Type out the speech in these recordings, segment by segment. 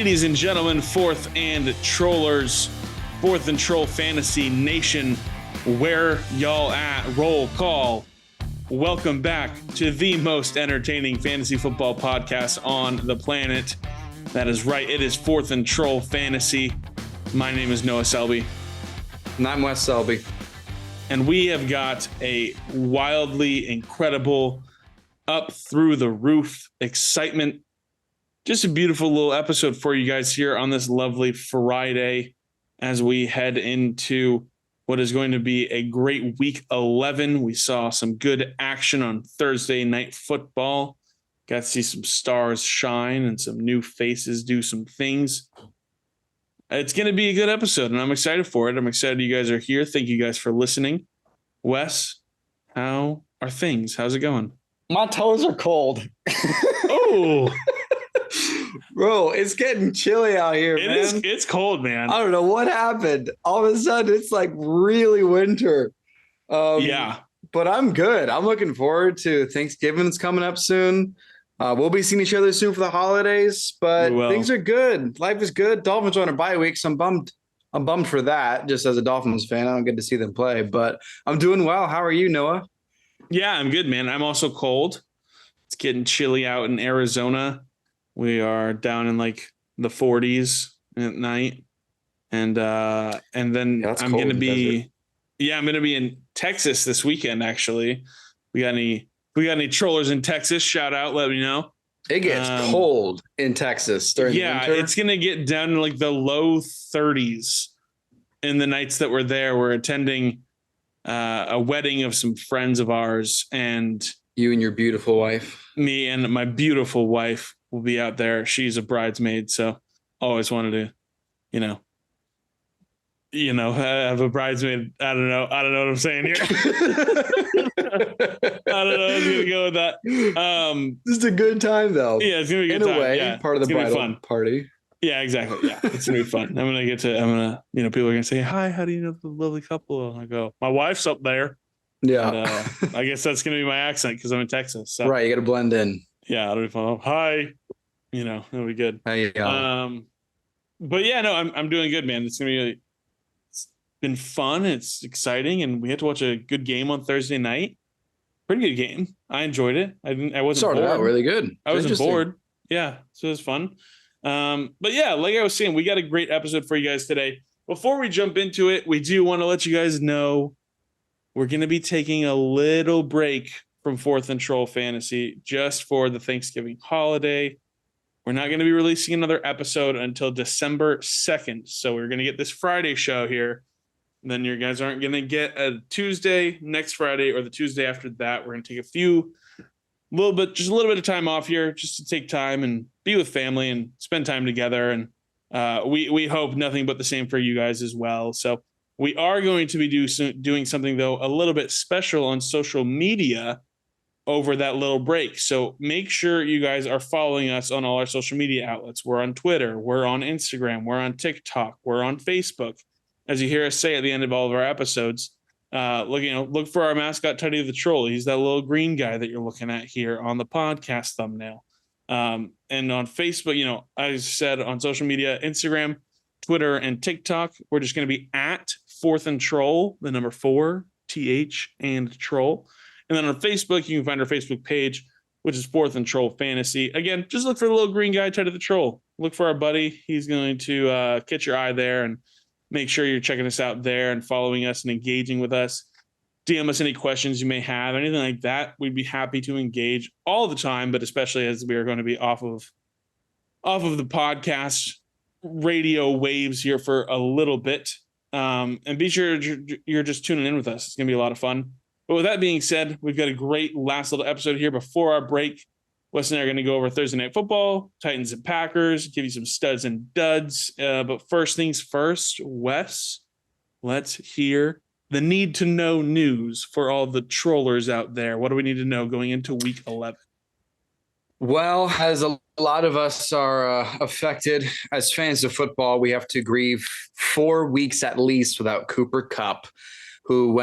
Ladies and gentlemen, Fourth and Trollers, Fourth and Troll Fantasy Nation, where y'all at? Roll call. Welcome back to the most entertaining fantasy football podcast on the planet. That is right. It is Fourth and Troll Fantasy. My name is Noah Selby. And I'm Wes Selby. And we have got a wildly incredible, up through the roof excitement. Just a beautiful little episode for you guys here on this lovely Friday as we head into what is going to be a great week 11. We saw some good action on Thursday night football. Got to see some stars shine and some new faces do some things. It's going to be a good episode, and I'm excited for it. I'm excited you guys are here. Thank you guys for listening. Wes, how are things? How's it going? My toes are cold. Oh, bro, it's getting chilly out here, man. It's cold, man. I don't know what happened. All of a sudden, it's like really winter. Yeah. But I'm good. I'm looking forward to Thanksgiving. It's coming up soon. We'll be seeing each other soon for the holidays, but things are good. Life is good. Dolphins are on a bye week, so I'm bummed for that. Just as a Dolphins fan, I don't get to see them play, but I'm doing well. How are you, Noah? Yeah, I'm good, man. I'm also cold. It's getting chilly out in Arizona. We are down in like the 40s at night. And then I'm going to be, I'm going to be in Texas this weekend. Actually, we got any trollers in Texas? Shout out. Let me know. It gets cold in Texas during the winter. It's going to get down to like the low 30s in the nights that we're there. We're attending a wedding of some friends of ours, and you and your beautiful wife. Me and my beautiful wife will be out there. She's a bridesmaid, so always wanted to, have a bridesmaid. I don't know what I'm saying here. I don't know. I'm gonna go with that. This is a good time, though. Yeah, it's gonna be a good in time. a way. Yeah, part of the bridal party. Yeah, exactly. Yeah, it's gonna be fun. People are gonna say, "Hi, how do you know the lovely couple?" And I go, "My wife's up there." Yeah, and, I guess that's gonna be my accent because I'm in Texas. So. Right, you got to blend in. Yeah, it'll be fun. Hi, it'll be good. But yeah, no, I'm doing good, man. It's been fun. It's exciting, and we had to watch a good game on Thursday night. Pretty good game. I enjoyed it. I wasn't started bored. Out really good. I wasn't bored. Yeah, so it was fun. But yeah, like I was saying, we got a great episode for you guys today. Before we jump into it, we do want to let you guys know we're going to be taking a little break from Fourth and Troll Fantasy just for the Thanksgiving holiday. We're not going to be releasing another episode until December 2nd. So we're going to get this Friday show here. And then you guys aren't going to get a Tuesday next Friday or the Tuesday after that. We're going to take a little bit of time off here just to take time and be with family and spend time together. And we hope nothing but the same for you guys as well. So we are going to be doing something, though, a little bit special on social media over that little break. So make sure you guys are following us on all our social media outlets. We're on Twitter, we're on Instagram, we're on TikTok, we're on Facebook. As you hear us say at the end of all of our episodes, look for our mascot, Teddy the Troll. He's that little green guy that you're looking at here on the podcast thumbnail. And on Facebook, as I said, on social media, Instagram, Twitter, and TikTok, we're just going to be at Fourth and Troll, the number 4, TH and Troll. And then on Facebook, you can find our Facebook page, which is Fourth and Troll Fantasy. Again, just look for the little green guy, Teddy the Troll. Look for our buddy. He's going to catch your eye there, and make sure you're checking us out there and following us and engaging with us. DM us any questions you may have, anything like that. We'd be happy to engage all the time, but especially as we are going to be off of the podcast radio waves here for a little bit. And be sure you're just tuning in with us. It's going to be a lot of fun. But with that being said, we've got a great last little episode here before our break. Wes and I are going to go over Thursday Night Football, Titans and Packers, give you some studs and duds. But first things first, Wes, let's hear the need-to-know news for all the trollers out there. What do we need to know going into Week 11? Well, as a lot of us are affected as fans of football, we have to grieve 4 weeks at least without Cooper Kupp, who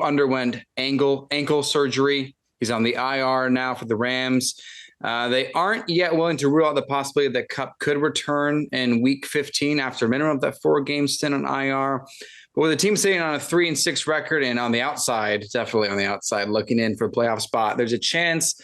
underwent ankle surgery. He's on the IR now for the Rams. They aren't yet willing to rule out the possibility that Cup could return in week 15 after a minimum of that 4-game stint on IR. But with the team sitting on a 3-6 record and on the outside, definitely on the outside, looking in for a playoff spot, there's a chance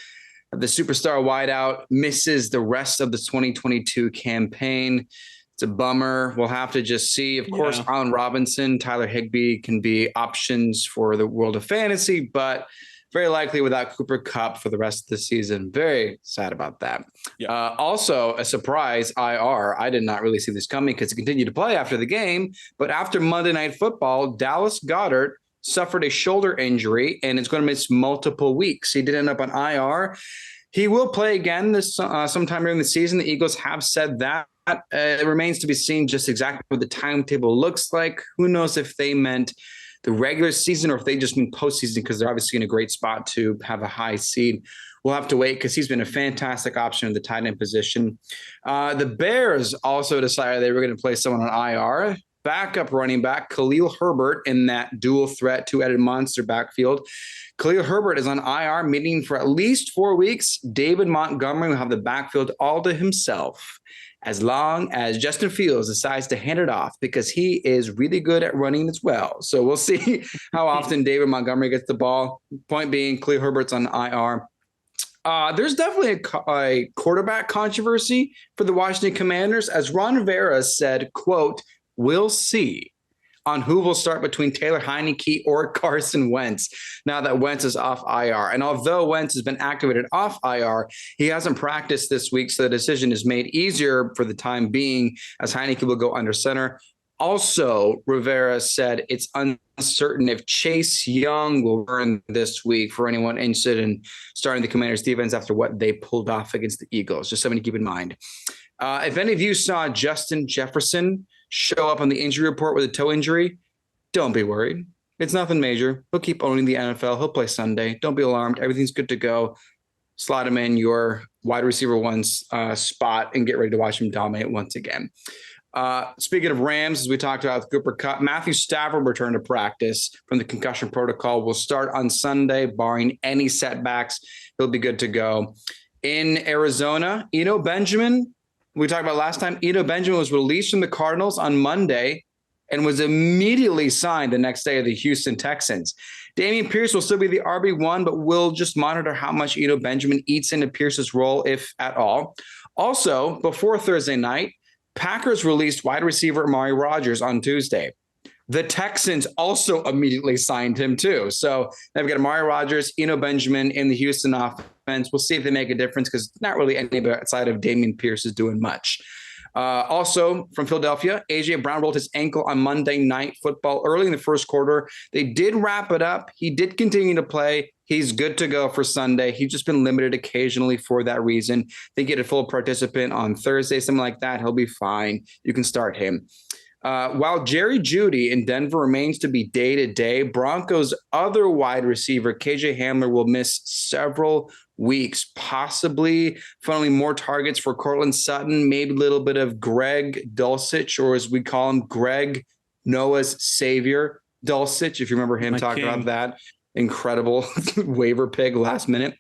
that the superstar wideout misses the rest of the 2022 campaign. It's a bummer. We'll have to just see. Of course, Allen Robinson, Tyler Higbee can be options for the world of fantasy, but very likely without Cooper Kupp for the rest of the season. Very sad about that. Yeah. Also, a surprise IR. I did not really see this coming because he continued to play after the game. But after Monday Night Football, Dallas Goedert suffered a shoulder injury and is going to miss multiple weeks. He did end up on IR. He will play again this sometime during the season. The Eagles have said that. It remains to be seen just exactly what the timetable looks like. Who knows if they meant the regular season or if they just mean postseason, because they're obviously in a great spot to have a high seed. We'll have to wait because he's been a fantastic option in the tight end position. The Bears also decided they were going to play someone on IR. Backup running back Khalil Herbert in that dual threat two-headed monster backfield. Khalil Herbert is on IR, meaning for at least 4 weeks. David Montgomery will have the backfield all to himself, as long as Justin Fields decides to hand it off, because he is really good at running as well. So we'll see how often David Montgomery gets the ball. Point being, Khalil Herbert's on IR. There's definitely a quarterback controversy for the Washington Commanders. As Ron Rivera said, quote, "We'll see on who will start between Taylor Heineke or Carson Wentz now that Wentz is off IR. And although Wentz has been activated off IR, he hasn't practiced this week, so the decision is made easier for the time being as Heineke will go under center. Also, Rivera said it's uncertain if Chase Young will earn this week for anyone interested in starting the Commanders defense after what they pulled off against the Eagles. Just something to keep in mind. If any of you saw Justin Jefferson show up on the injury report with a toe injury, don't be worried. It's nothing major. He'll keep owning the NFL. He'll play Sunday. Don't be alarmed. Everything's good to go. Slot him in your wide receiver one's spot and get ready to watch him dominate once again. Speaking of Rams, as we talked about with Cooper Kupp, Matthew Stafford returned to practice from the concussion protocol. Will start on Sunday, barring any setbacks. He'll be good to go. In Arizona, Eno Benjamin, we talked about last time, Eno Benjamin was released from the Cardinals on Monday and was immediately signed the next day of the Houston Texans. Dameon Pierce will still be the RB1, but we'll just monitor how much Eno Benjamin eats into Pierce's role, if at all. Also, before Thursday night, Packers released wide receiver Amari Rodgers on Tuesday. The Texans also immediately signed him too. So they've got Amari Rodgers, Eno Benjamin in the Houston offense. We'll see if they make a difference because not really anybody outside of Dameon Pierce is doing much. Also from Philadelphia, A.J. Brown rolled his ankle on Monday Night Football early in the first quarter. They did wrap it up. He did continue to play. He's good to go for Sunday. He's just been limited occasionally for that reason. They get a full participant on Thursday, something like that. He'll be fine. You can start him. While Jerry Jeudy in Denver remains to be day-to-day, Broncos' other wide receiver, KJ Hamler, will miss several weeks, possibly funneling more targets for Cortland Sutton, maybe a little bit of Greg Dulcich, or as we call him, Greg Noah's savior, Dulcich, if you remember him talking about that incredible waiver pick last minute.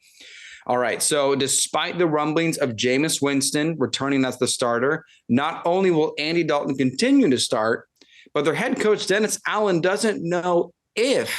All right, so despite the rumblings of Jameis Winston returning as the starter, not only will Andy Dalton continue to start, but their head coach, Dennis Allen, doesn't know if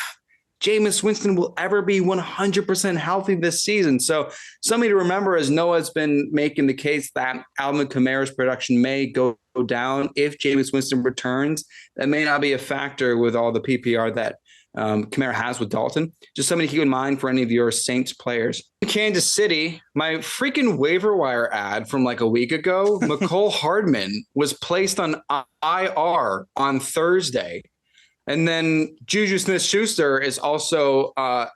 Jameis Winston will ever be 100% healthy this season. So something to remember is Noah's been making the case that Alvin Kamara's production may go down if Jameis Winston returns. That may not be a factor with all the PPR that Kamara has with Dalton. Just something to keep in mind for any of your Saints players. Kansas City, my freaking waiver wire ad from like a week ago, McCole Hardman was placed on IR on Thursday. And then Juju Smith-Schuster is also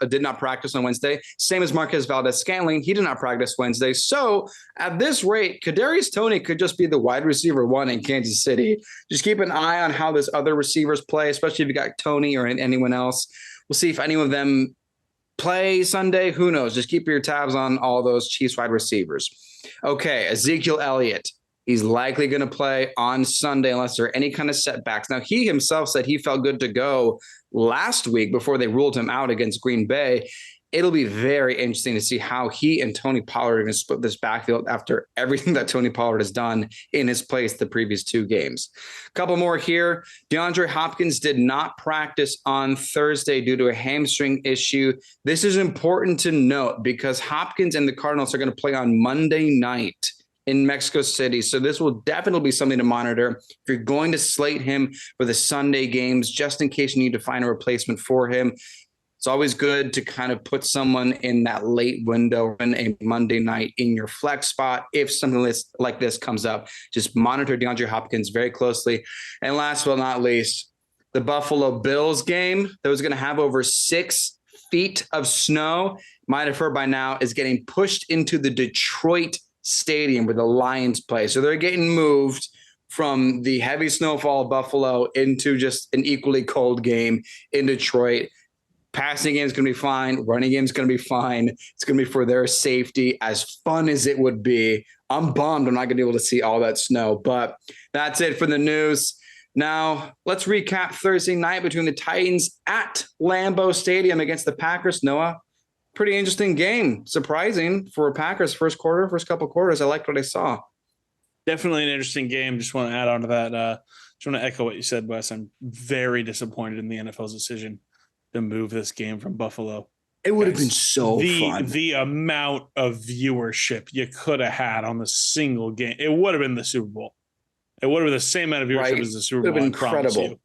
did not practice on Wednesday. Same as Marquez Valdez-Scantling. He did not practice Wednesday. So at this rate, Kadarius Toney could just be the wide receiver one in Kansas City. Just keep an eye on how those other receivers play, especially if you got Toney or anyone else. We'll see if any of them play Sunday. Who knows? Just keep your tabs on all those Chiefs wide receivers. Okay, Ezekiel Elliott. He's likely going to play on Sunday unless there are any kind of setbacks. Now, he himself said he felt good to go last week before they ruled him out against Green Bay. it'll be very interesting to see how he and Tony Pollard are going to split this backfield after everything that Tony Pollard has done in his place the previous 2 games. A couple more here. DeAndre Hopkins did not practice on Thursday due to a hamstring issue. This is important to note because Hopkins and the Cardinals are going to play on Monday night in Mexico City. So this will definitely be something to monitor. If you're going to slate him for the Sunday games, just in case you need to find a replacement for him, it's always good to kind of put someone in that late window in a Monday night in your flex spot. If something like this comes up, just monitor DeAndre Hopkins very closely. And last but not least, the Buffalo Bills game that was going to have over 6 feet of snow, might have heard by now, is getting pushed into the Detroit Stadium where the Lions play. So they're getting moved from the heavy snowfall of Buffalo into just an equally cold game in Detroit. Passing game is going to be fine. Running game is going to be fine. It's going to be for their safety. As fun as it would be, I'm bummed I'm not going to be able to see all that snow. But that's it for the news. Now, let's recap Thursday night between the Titans at Lambeau Stadium against the Packers. Noah, pretty interesting game. Surprising for Packers first couple quarters. I liked what I saw. Definitely an interesting game. Just want to add on to that. Just want to echo what you said, Wes. I'm very disappointed in the NFL's decision to move this game from Buffalo. It would have been so fun. The amount of viewership you could have had on the single game, it would have been the Super Bowl. It would have been the same amount of viewership as the Super Bowl. Incredible.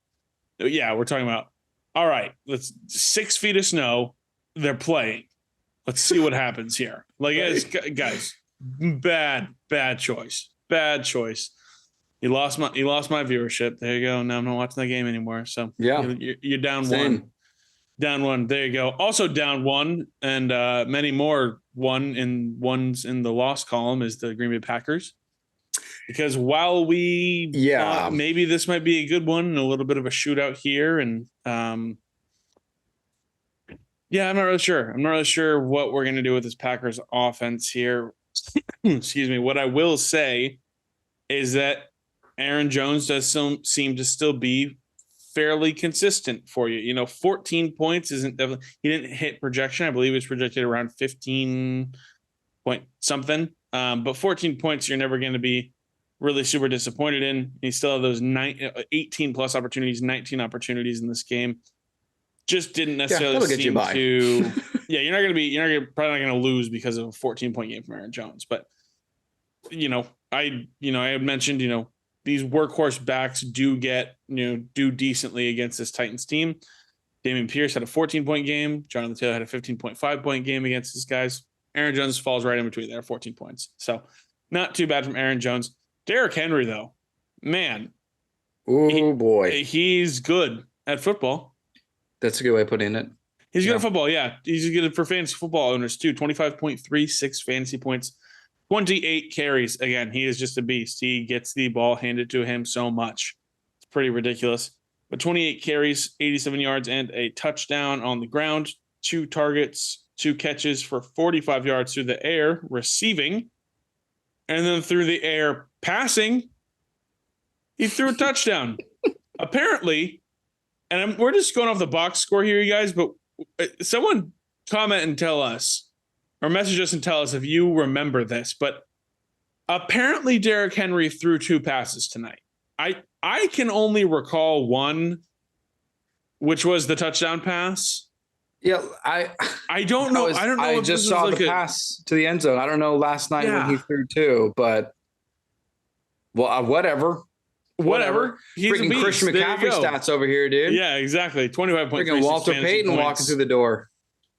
Yeah, we're talking about, all right, let's 6 feet of snow. They're playing. Let's see what happens here. Like, guys, bad choice. Bad choice. You lost my viewership. There you go. Now I'm not watching that game anymore. So yeah, you're down one. Down one. There you go. Also down one, and many more ones in the loss column is the Green Bay Packers. Because while we thought maybe this might be a good one, a little bit of a shootout here, and I'm not really sure. I'm not really sure what we're gonna do with this Packers offense here. Excuse me. What I will say is that Aaron Jones does seem to still be fairly consistent for you. 14 points isn't definitely, he didn't hit projection. I believe it was projected around 15 point something. But 14 points, you're never going to be really super disappointed in. You still have those 18 plus opportunities, 19 opportunities in this game. Just didn't necessarily seem to, you're probably not going to lose because of a 14-point game from Aaron Jones. But, I had mentioned, these workhorse backs do decently against this Titans team. Dameon Pierce had a 14-point game. Jonathan Taylor had a 15.5-point game against these guys. Aaron Jones falls right in between there, 14 points. So not too bad from Aaron Jones. Derrick Henry, though, man. Oh, boy. He's good at football. That's a good way of putting it. He's good at football, yeah. He's good for fantasy football owners, too. 25.36 fantasy points. 28 carries. Again, he is just a beast. He gets the ball handed to him so much. It's pretty ridiculous. But 28 carries, 87 yards, and a touchdown on the ground. 2 targets, 2 catches for 45 yards through the air, receiving. And then through the air, passing. He threw a touchdown. Apparently, and we're just going off the box score here, you guys, but someone comment and tell us, or message us and tell us if you remember this, but apparently Derrick Henry threw 2 passes tonight. I can only recall one, which was the touchdown pass. Yeah, I don't know. I don't know. I just saw the pass to the end zone. I don't know last night when he threw 2, but whatever. He's freaking Christian McCaffrey stats over here, dude. Yeah, exactly. 25 points. Freaking Walter Payton walking through the door.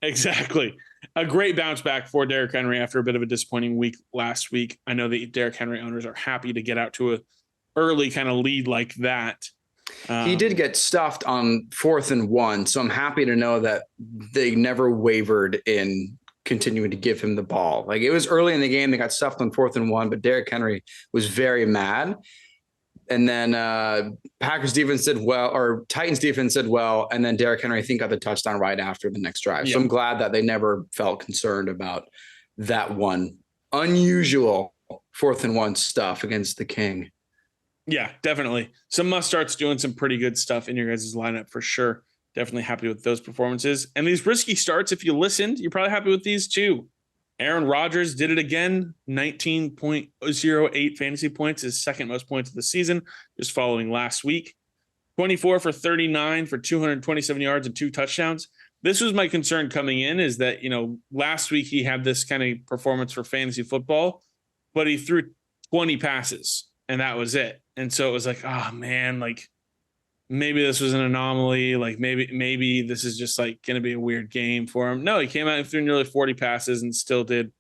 Exactly. A great bounce back for Derrick Henry after a bit of a disappointing week last week. I know that Derrick Henry owners are happy to get out to a early kind of lead like that. He did get stuffed on 4th and 1, so I'm happy to know that they never wavered in continuing to give him the ball. Like, it was early in the game, they got stuffed on 4th and 1, but Derrick Henry was very mad. And then Packers defense did well, or Titans defense did well, and then Derrick Henry, I think, got the touchdown right after the next drive. So I'm glad that they never felt concerned about that one unusual 4th and 1 stuff against the King. Yeah, definitely. Some must starts doing some pretty good stuff in your guys' lineup for sure. Definitely happy with those performances. And these risky starts, if you listened, you're probably happy with these too. Aaron Rodgers did it again, 19.08 fantasy points, his second most points of the season, just following last week. 24 for 39 for 227 yards and 2 touchdowns. This was my concern coming in, is that, last week he had this kind of performance for fantasy football, but he threw 20 passes and that was it. And so it was like, oh man, like maybe this was an anomaly. Like maybe this is just like going to be a weird game for him. No, he came out and threw nearly 40 passes and still did,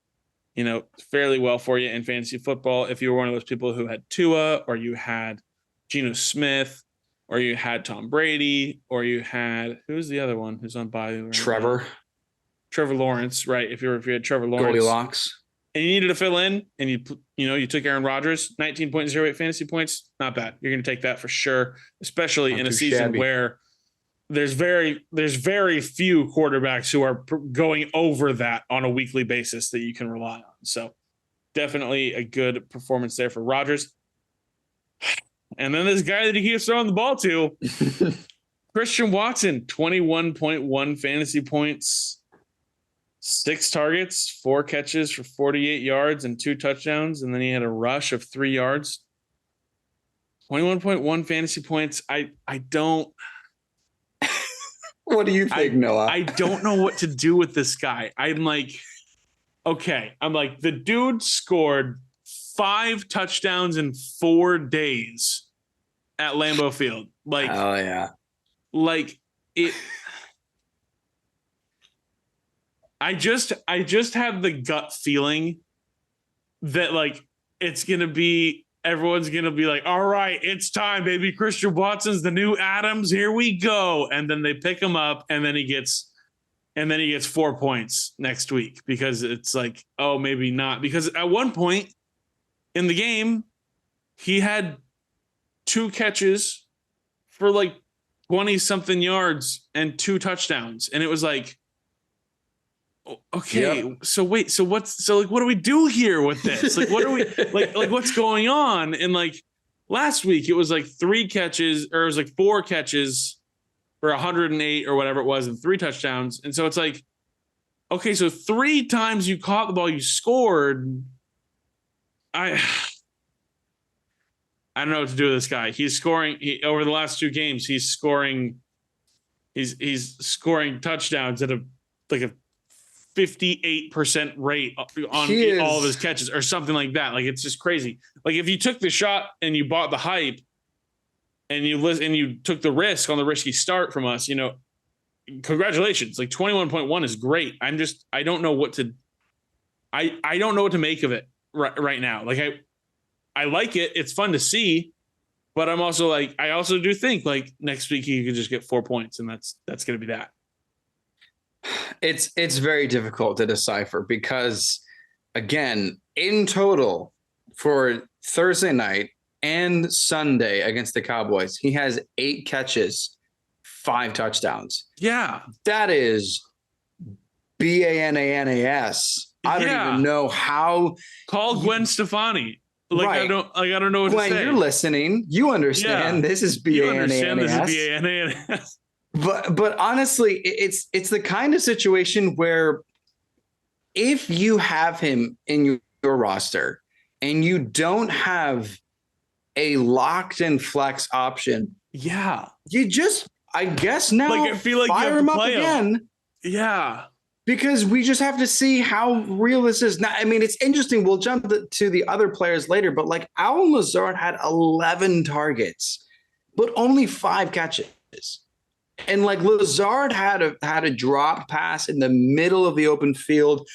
fairly well for you in fantasy football. If you were one of those people who had Tua, or you had Geno Smith, or you had Tom Brady, or you had, who's the other one who's on bye? Right Trevor Lawrence, right? If you had Trevor Lawrence, Goldilocks, and you needed to fill in, and you took Aaron Rodgers, 19.08 fantasy points, not bad. You're going to take that for sure, especially in a season where there's very few quarterbacks who are going over that on a weekly basis that you can rely on. So definitely a good performance there for Rodgers. And then this guy that he keeps throwing the ball to, Christian Watson, 21.1 fantasy points. 6 targets, 4 catches for 48 yards and 2 touchdowns. And then he had a rush of 3 yards. 21.1 fantasy points. I don't. What do you think, Noah? I don't know what to do with this guy. I'm like, okay. I'm like, the dude scored 5 touchdowns in 4 days at Lambeau Field. Like, oh yeah. Like it. I just have the gut feeling that like everyone's gonna be like, all right, it's time, baby. Christian Watson's the new Adams. Here we go. And then they pick him up, and then he gets 4 points next week, because it's like, oh, maybe not. Because at one point in the game, he had 2 catches for like 20 something yards and 2 touchdowns. And it was like, okay, yep. So wait, so what do we do here with this? Like, what are we like what's going on? And like last week it was like 3 catches, or it was like 4 catches for 108 or whatever it was, and 3 touchdowns. And so it's like, okay, so 3 times you caught the ball, you scored. I don't know what to do with this guy. He's scoring over the last 2 games. He's scoring touchdowns at a 58% rate on all of his catches, or something like that. Like, it's just crazy. Like, if you took the shot and you bought the hype and you took the risk on the risky start from us, congratulations. Like, 21.1 is great. I don't know what to make of it right now. Like, I like it. It's fun to see, but I'm also like, I also do think like next week he could just get 4 points, and that's going to be that. It's very difficult to decipher, because again, in total for Thursday night and Sunday against the Cowboys, he has 8 catches, 5 touchdowns. Yeah. That is BANANAS. I don't even know how. Call Gwen Stefani. Like, right. I don't know what Gwen, to say. You're listening. You understand. This is BANANAS. You understand this is BANANAS. But honestly, it's the kind of situation where if you have him in your roster and you don't have a locked in flex option, you just, I guess now, like, I feel like fire him up again. Yeah. Because we just have to see how real this is. Now, I mean, it's interesting. We'll jump to the other players later, but like Allen Lazard had 11 targets, but only 5 catches. And like Lazard had a drop pass in the middle of the open field.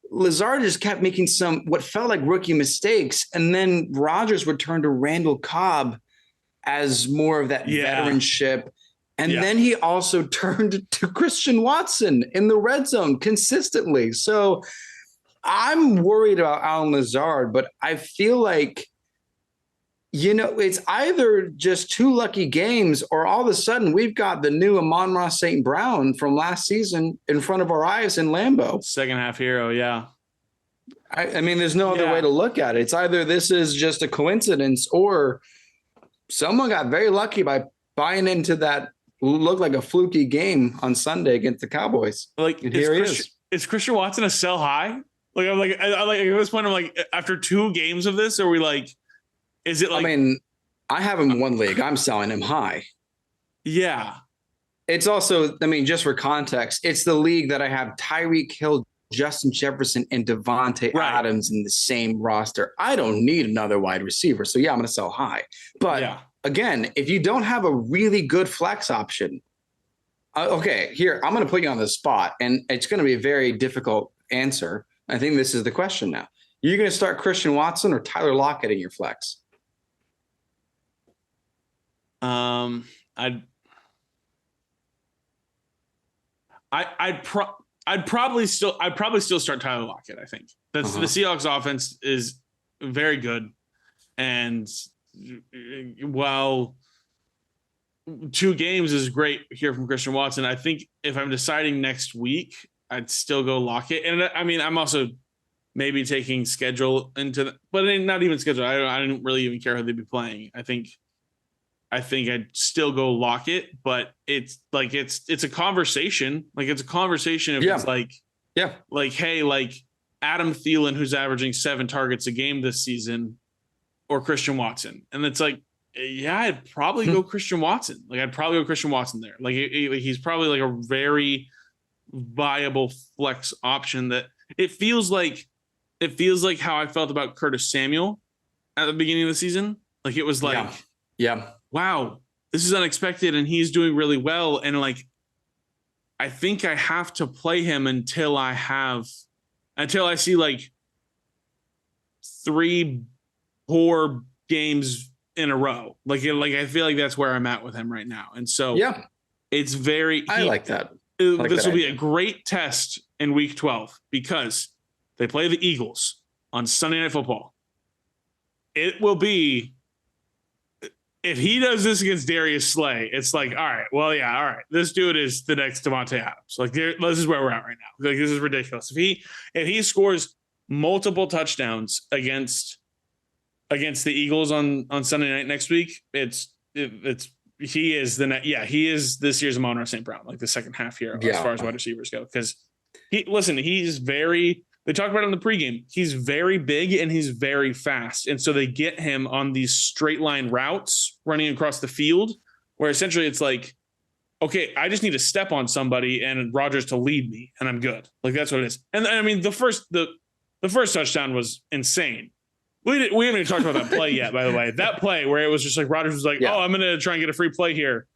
Lazard just kept making what felt like rookie mistakes. And then Rodgers would turn to Randall Cobb as more of that veteranship. And then he also turned to Christian Watson in the red zone consistently. So I'm worried about Allen Lazard, but I feel like, it's either just 2 lucky games, or all of a sudden we've got the new Amon-Ra St. Brown from last season in front of our eyes in Lambeau. Second half hero, yeah. I mean, there's no other way to look at it. It's either this is just a coincidence, or someone got very lucky by buying into that looked like a fluky game on Sunday against the Cowboys. Like, and here he is. Is Christian Watson a sell high? Like, I'm like, I like at this point, I'm like, after 2 games of this, are we like, is it like? I mean, I have him in one league. I'm selling him high. Yeah. It's also, I mean, just for context, it's the league that I have Tyreek Hill, Justin Jefferson, and Devontae Adams in the same roster. I don't need another wide receiver. So, yeah, I'm going to sell high. But again, if you don't have a really good flex option, okay, here, I'm going to put you on the spot, and it's going to be a very difficult answer. I think this is the question now. You're going to start Christian Watson or Tyler Lockett in your flex? I'd probably still start Tyler Lockett. I think that's the Seahawks offense is very good. And while 2 games is great here from Christian Watson, I think if I'm deciding next week, I'd still go Lockett. And I mean, I'm also maybe taking schedule into but not even schedule. I don't really even care who they'd be playing. I think I'd still go Lockett, but it's like it's a conversation. Like, it's a conversation if it's like, hey, like Adam Thielen, who's averaging 7 targets a game this season, or Christian Watson. And it's like, yeah, I'd probably go Christian Watson. Like, I'd probably go Christian Watson there. Like, he's probably like a very viable flex option that it feels like how I felt about Curtis Samuel at the beginning of the season. Like, it was like, wow, this is unexpected, and he's doing really well. And like, I think I have to play him until I see like 3 poor games in a row. Like I feel like that's where I'm at with him right now. And so it's I like that. This will be a great test in week 12 because they play the Eagles on Sunday Night Football. It will be, if he does this against Darius Slay, it's like, all right, well, yeah, all right. This dude is the next Devontae Adams. Like, this is where we're at right now. Like, this is ridiculous. If he scores multiple touchdowns against the Eagles on Sunday night next week, he is this year's Amon-Ra St. Brown, like the second half here as far as wide receivers go. Because he's very. They talked about it in the pregame. He's very big and he's very fast. And so they get him on these straight line routes running across the field where essentially it's like, okay, I just need to step on somebody and Rodgers to lead me and I'm good. Like, that's what it is. And I mean, the first touchdown was insane. We haven't even talked about that play yet, by the way. That play where it was just like Rodgers was like, oh, I'm going to try and get a free play here.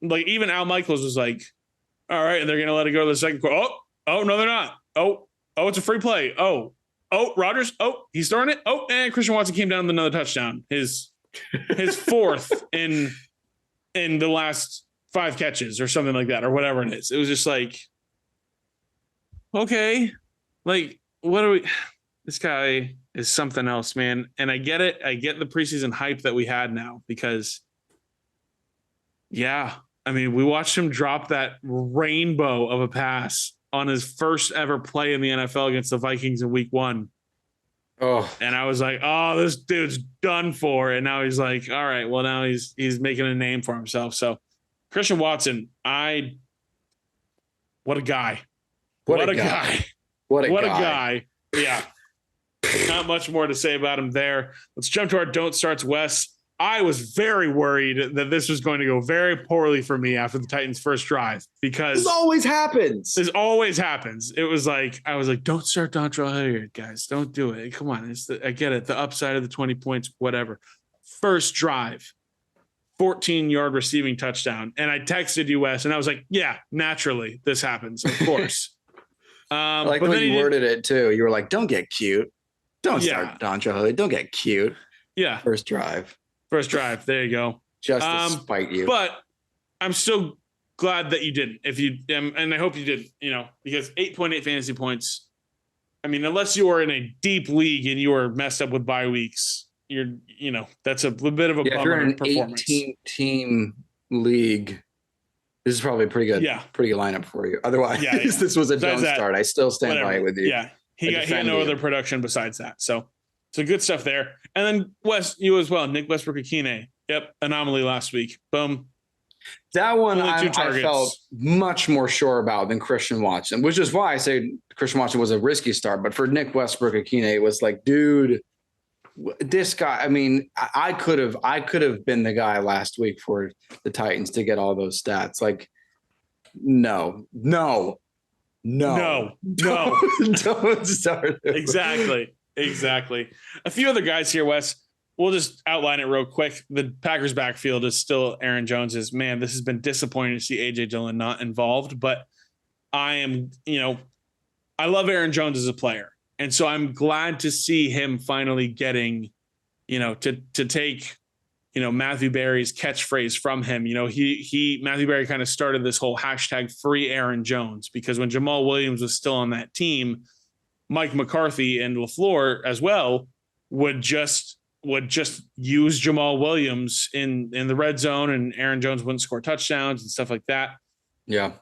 Like, even Al Michaels was like, all right, and they're going to let it go to the second quarter. Oh, no, they're not. Oh, it's a free play. Oh, Rodgers. Oh, he's throwing it. Oh, and Christian Watson came down with another touchdown. His 4th in the last 5 catches or something like that, or whatever it is. It was just like, okay, like, what are we? This guy is something else, man. And I get it. I get the preseason hype that we had now because, I mean, we watched him drop that rainbow of a pass on his first ever play in the NFL against the Vikings in week 1. Oh, and I was like, oh, this dude's done for. And now he's like, all right, well, now he's making a name for himself. So Christian Watson, what a guy. What a guy. What a guy. Yeah. Not much more to say about him there. Let's jump to our don't starts, Wes. I was very worried that this was going to go very poorly for me after the Titans' first drive because this always happens. It was like, I was like, don't start Dontrell Hilliard, guys. Don't do it. Come on. I get it. The upside of the 20 points, whatever. First drive, 14-yard receiving touchdown. And I texted you, Wes, and I was like, yeah, naturally this happens. Of course. I like when you worded it too. You were like, don't get cute. Don't start Dontrell Hilliard. Don't get cute. Yeah. First drive. There you go. Just to spite you. But I'm still glad that you didn't. And I hope you didn't, because 8.8 fantasy points. I mean, unless you are in a deep league and you are messed up with bye weeks, that's a bit of a bummer. If you're in an performance. 18-team league, this is probably a pretty good lineup for you. Otherwise, this was a don't start. I still stand by it with you. Yeah, he had no other production besides that. So good stuff there. And then Wes, you as well. Nick Westbrook-Akine. Yep, anomaly last week. Boom. That one Only 2 I felt much more sure about than Christian Watson, which is why I say Christian Watson was a risky start. But for Nick Westbrook-Akine, it was like, dude, this guy. I mean, I could have been the guy last week for the Titans to get all those stats. Like, no. Don't start. Exactly. A few other guys here, Wes. We'll just outline it real quick. The Packers backfield is still Aaron Jones's. Man, this has been disappointing to see AJ Dillon not involved, but I love Aaron Jones as a player. And so I'm glad to see him finally getting, to take, Matthew Berry's catchphrase from him. Matthew Berry kind of started this whole hashtag free Aaron Jones, because when Jamal Williams was still on that team, Mike McCarthy and LaFleur as well would just use Jamal Williams in the red zone, and Aaron Jones wouldn't score touchdowns and stuff like that. Yeah.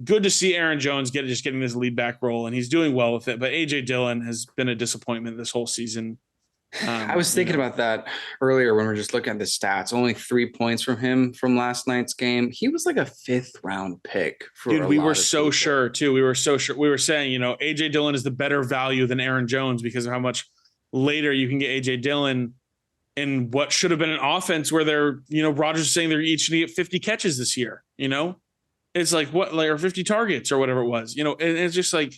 Good to see Aaron Jones getting this lead back role, and he's doing well with it. But AJ Dillon has been a disappointment this whole season. I was thinking about that earlier when we were just looking at the stats. Only 3 points from him from last night's game. He was like a 5th round pick. Dude, we were so sure too. We were so sure. We were saying, AJ Dillon is the better value than Aaron Jones because of how much later you can get AJ Dillon in what should have been an offense where they're, Rodgers is saying they're each going to get 50 catches this year. It's like or 50 targets or whatever it was, and it's just like,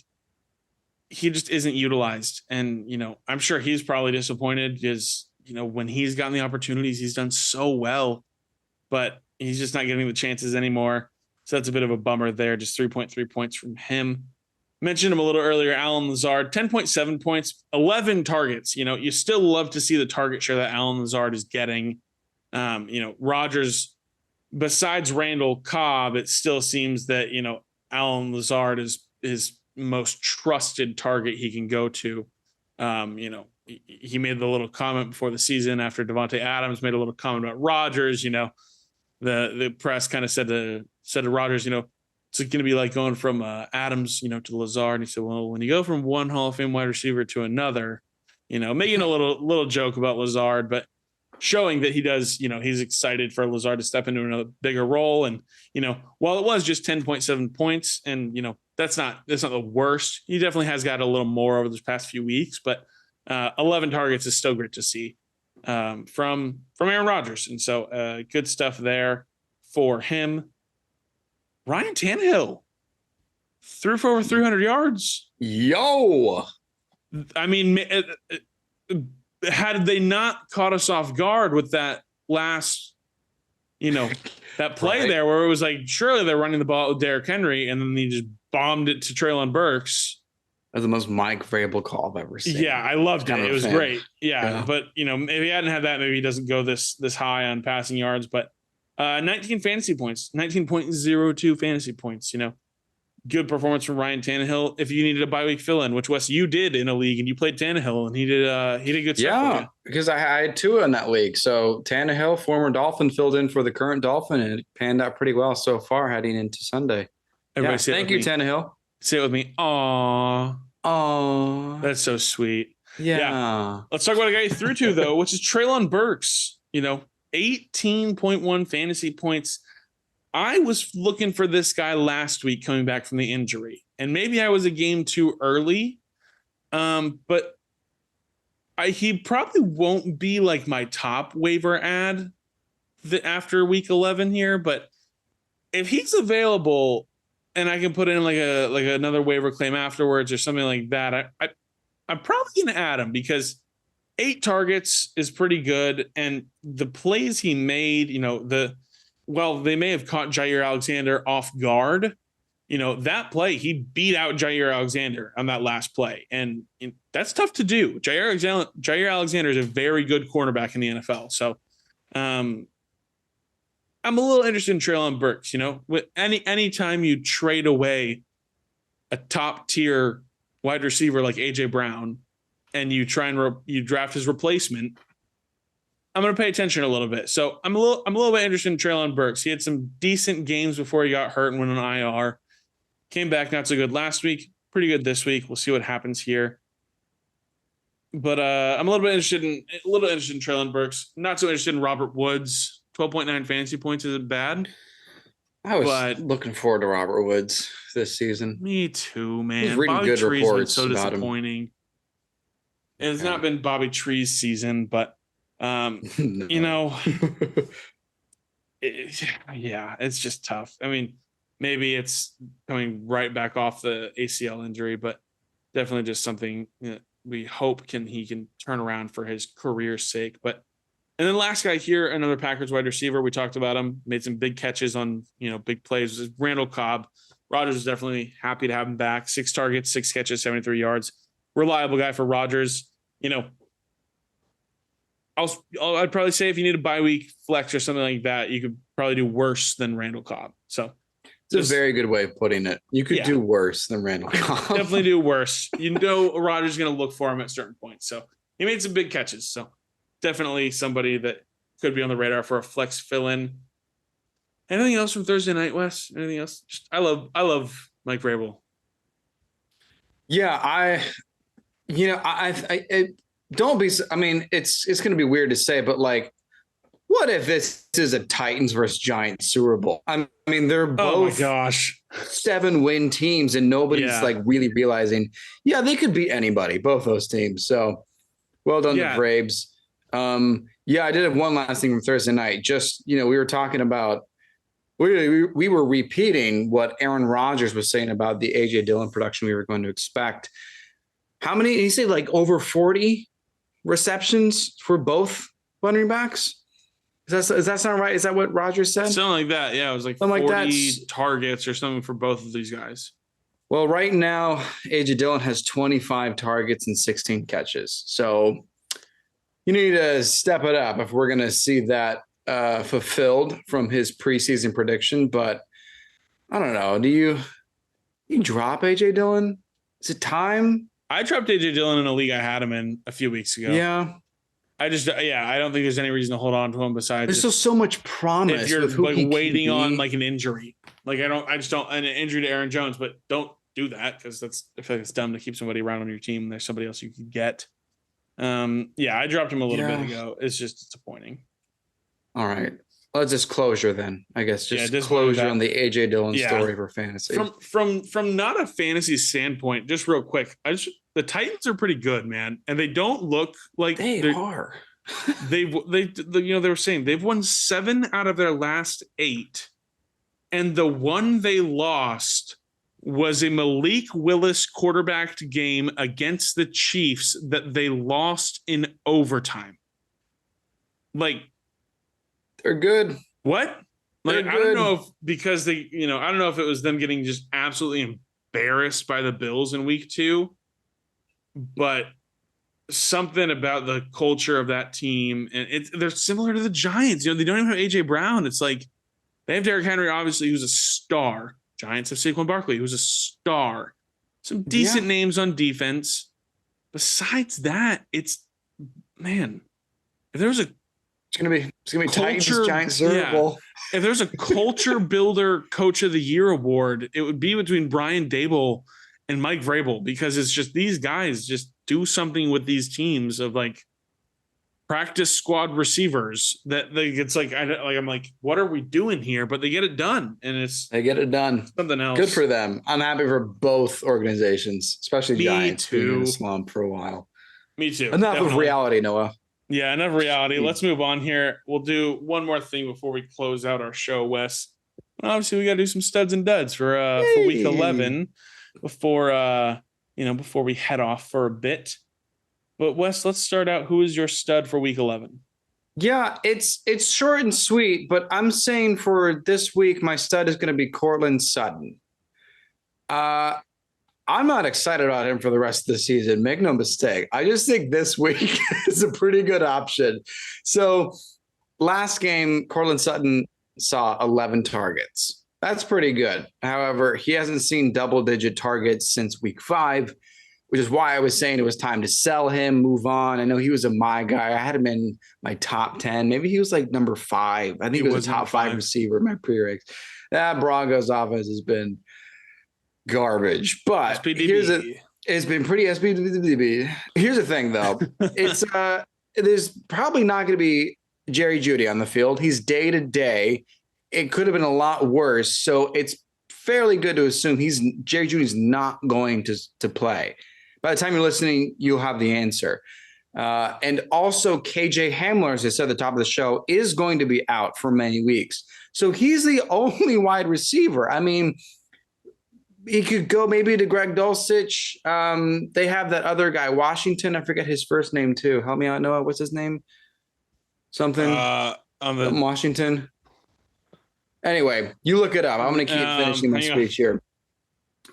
he just isn't utilized. And, I'm sure he's probably disappointed because, when he's gotten the opportunities, he's done so well, but he's just not getting the chances anymore. So that's a bit of a bummer there. Just 3.3 points from him. Mentioned him a little earlier, Allen Lazard, 10.7 points, 11 targets. You still love to see the target share that Allen Lazard is getting. Rodgers, besides Randall Cobb, it still seems that, Allen Lazard is his most trusted target he can go to. He made the little comment before the season after Devontae Adams made a little comment about Rodgers. The press kind of said to Rodgers, it's going to be like going from Adams, to Lazard. And he said, well, when you go from one Hall of Fame wide receiver to another, making a little joke about Lazard, but showing that he does, he's excited for Lazard to step into a bigger role. And, while it was just 10.7 points and, that's not the worst. He definitely has got a little more over this past few weeks, but 11 targets is still great to see from Aaron Rodgers. And so good stuff there for him. Ryan Tannehill threw for over 300 yards. Yo. I mean, had they not caught us off guard with that last, that play right there where it was like, surely they're running the ball with Derrick Henry, and then they just bombed it to Treylon Burks. That's the most Mike Vrabel call I've ever seen. Yeah, I loved it. It was great. Yeah. But, if he hadn't had that, maybe he doesn't go this high on passing yards. But 19 fantasy points, 19.02 fantasy points, good performance from Ryan Tannehill. If you needed a bye week fill-in, which Wes, you did in a league, and you played Tannehill, and he did good stuff. Yeah, because I had two in that league. So Tannehill, former Dolphin, filled in for the current Dolphin, and it panned out pretty well so far heading into Sunday. Everybody thank you, Tannehill. Say it with me. Aww. That's so sweet. Yeah. Let's talk about a guy he threw to, though, which is Treylon Burks. 18.1 fantasy points. I was looking for this guy last week coming back from the injury, and maybe I was a game too early. But he probably won't be like my top waiver ad after week 11 here. But if he's available and I can put in like another waiver claim afterwards or something like that, I'm probably going to add him because 8 targets is pretty good. And the plays he made, they may have caught Jair Alexander off guard. That play, he beat out Jair Alexander on that last play. And that's tough to do. Jair Alexander is a very good cornerback in the NFL. So I'm a little interested in Treylon Burks. With anytime you trade away a top tier wide receiver like AJ Brown and you try and you draft his replacement, I'm going to pay attention a little bit. So I'm a little bit interested in Treylon Burks. He had some decent games before he got hurt and went on IR. Came back not so good last week. Pretty good this week. We'll see what happens here. But I'm a little bit interested in Treylon Burks. Not so interested in Robert Woods. 12.9 fantasy points isn't bad. I was looking forward to Robert Woods this season. Me too, man. He's reading Bobby good Tree's reports been so about disappointing. It's not been Bobby Tree's season, but No. you know, it's just tough. I mean, maybe it's coming right back off the ACL injury, but definitely just something that we hope he can turn around for his career's sake. But and then last guy here, another Packers wide receiver. We talked about him, made some big catches on big plays. Is Randall Cobb. Rodgers is definitely happy to have him back. 6 targets, 6 catches, 73 yards. Reliable guy for Rodgers. I'd probably say if you need a bye week flex or something like that, you could probably do worse than Randall Cobb. So it's a very good way of putting it. You could do worse than Randall Cobb. Definitely do worse. Rodgers is going to look for him at certain points. So he made some big catches. So definitely somebody that could be on the radar for a flex fill-in. Anything else from Thursday night, Wes? Anything else? I love Mike Vrabel. Yeah, I don't be. I mean, it's going to be weird to say, but like, what if this is a Titans versus Giants Super Bowl? I mean, they're both 7-win teams, and nobody's like really realizing, they could beat anybody, both those teams. So, well done to Vrabes. I did have one last thing from Thursday night. Just we were talking about. We were repeating what Aaron Rodgers was saying about the A.J. Dillon production we were going to expect. How many? Did he say like over 40 receptions for both running backs? Does that sound right? Is that what Rodgers said? Something like that. Yeah, it was like 40 targets or something for both of these guys. Well, right now, A.J. Dillon has 25 targets and 16 catches. So you need to step it up if we're going to see that fulfilled from his preseason prediction. But I don't know. Do you drop AJ Dillon? Is it time? I dropped AJ Dillon in a league I had him in a few weeks ago. Yeah. I don't think there's any reason to hold on to him besides there's still so much promise. If you're like waiting on like an injury. Like I just don't an injury to Aaron Jones, but don't do that because I feel like it's dumb to keep somebody around on your team. There's somebody else you could get. I dropped him a little bit ago. It's just disappointing. All right. Let's just closure then. I guess just closure on the AJ Dillon story for fantasy. From not a fantasy standpoint, just real quick. The Titans are pretty good, man, and they don't look like they are. they were saying they've won 7 out of their last 8, and the one they lost was a Malik Willis quarterbacked game against the Chiefs that they lost in overtime. Like. They're good. What? Like, I don't know if because I don't know if it was them getting just absolutely embarrassed by the Bills in week 2, but something about the culture of that team, and they're similar to the Giants. They don't even have AJ Brown. It's like they have Derrick Henry, obviously, who's a star. Giants have Saquon Barkley, who's a star. Some decent names on defense. Besides that, if there was a It's gonna be Titans Giants Super Bowl. If there's a culture builder coach of the year award, it would be between Brian Daboll and Mike Vrabel, because it's just these guys just do something with these teams of like practice squad receivers that it's like I'm like, what are we doing here? But they get it done, and they get it done. Something else. Good for them. I'm happy for both organizations, especially Giants being in a slump for a while. Me too. Enough of reality, Noah. Yeah, enough reality. Let's move on here. We'll do one more thing before we close out our show, Wes. Obviously, we got to do some studs and duds for week 11 before we head off for a bit. But Wes, let's start out. Who is your stud for week 11? Yeah, it's short and sweet, but I'm saying for this week, my stud is going to be Courtland Sutton. I'm not excited about him for the rest of the season. Make no mistake. I just think this week is a pretty good option. So last game, Courtland Sutton saw 11 targets. That's pretty good. However, he hasn't seen double-digit targets since week 5, which is why I was saying it was time to sell him, move on. I know he was my guy. I had him in my top 10. Maybe he was like number 5. I think he was a top 5 receiver in my pre-regs. That Broncos offense has been garbage, but it's been pretty SPDB. Here's the thing, though. There's probably not going to be Jerry Jeudy on the field. He's day to day. It could have been a lot worse. So it's fairly good to assume Jerry Jeudy's not going to play. By the time you're listening, you'll have the answer. And also KJ Hamler, as I said at the top of the show, is going to be out for many weeks. So he's the only wide receiver. I mean, he could go maybe to Greg Dulcich. They have that other guy, Washington. I forget his first name too. Help me out, Noah. What's his name? Something Washington. Anyway, you look it up. I'm going to keep finishing my speech here.